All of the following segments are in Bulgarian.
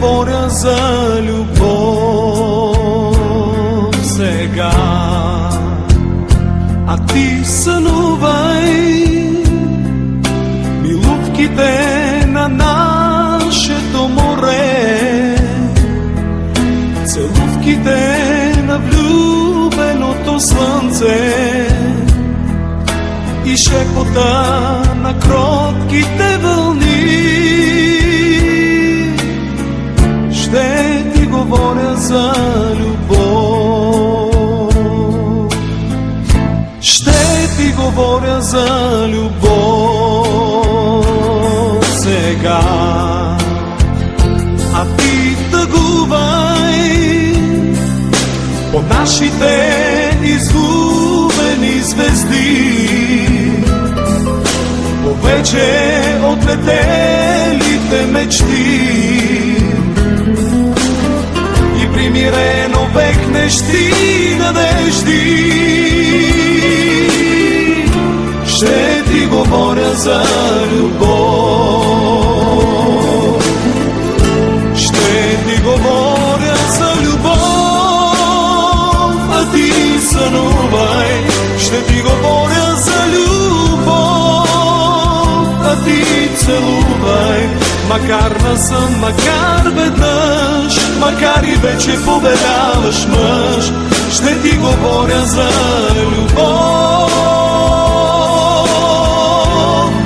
говоря за любов сега, а ти сънувай милувките на нашето море, целувките на влюбеното слънце и шепота на кротките вълни. Ще ти говоря за любов, ще ти говоря за любов сега, а ти тъгувай по нашите изгубени звезди, по вече отлетелите мечти и примирено векнещи надежди. Ще ти говоря за любов, ще ти говоря за любов, а ти сънувай. Ще ти говоря за любов, а ти целувай. Макар на сън, макар веднъж, макар и вече повеляваш мъж, ще ти говоря за любов,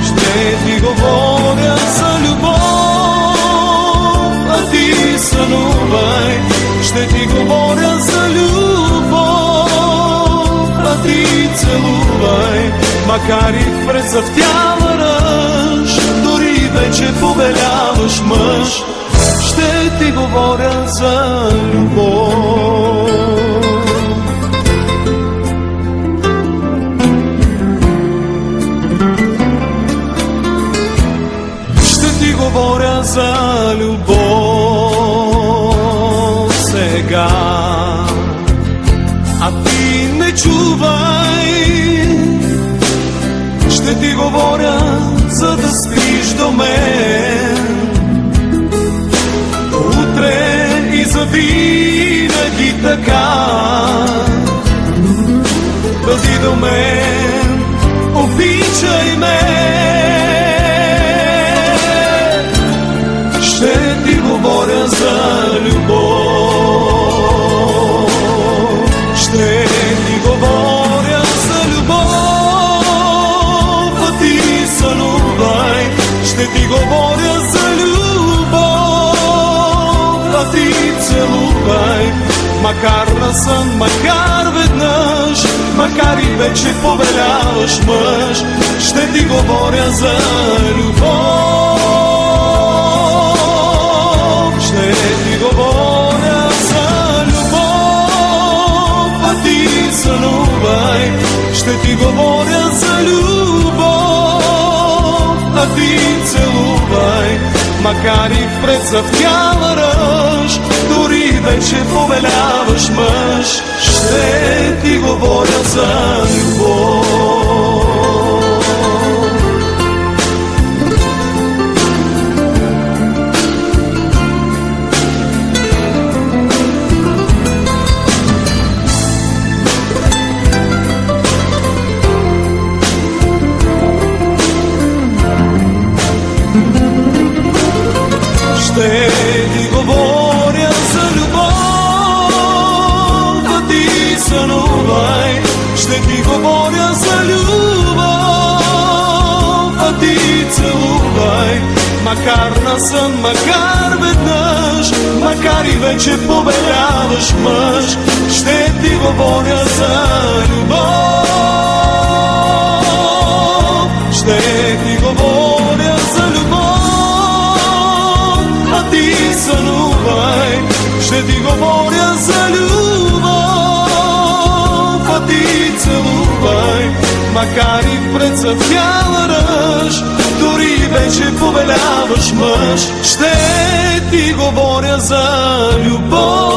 ще ти говоря за любов, а ти сънувай. Ще ти говоря за любов, а ти целувай. Макар и в прецъфтяла ръж, дори вече повеляваш мъж, ще ти говоря за любов. Ще ти говоря за любов сега, а ти не чувай. Ще ти говоря, за да спиш до мен утре и завинаги така. Бъди до мен, обичай ме. Ще ти говоря за любов, ще ти говоря за любов, а ти сънувай. Ще ти говоря за любов, а ти целувай. Макар на сън, макар веднъж, макар и вече повеляваш мъж, ще ти говоря за любов, ще ти говоря за любов, а ти сънувай. Ще ти говоря за любов, а ти целувай. Макар и в прецъфтяла ръж, дори вече повеляваш мъж, ще ти говоря за любов. Ще ти говоря за любов, а ти сънувай. Ще ти говоря за любов, а ти целувай. Макар на сън, макар веднъж, макар и вече повеляваш мъж, ще ти говоря за любов, ще ти говоря за любов, а ти сънувай. Ще ти говоря за любов, а ти целувай. Макар и в прецъфтяла ръж, дори вече повеляваш мъж, ще ти говоря за любов.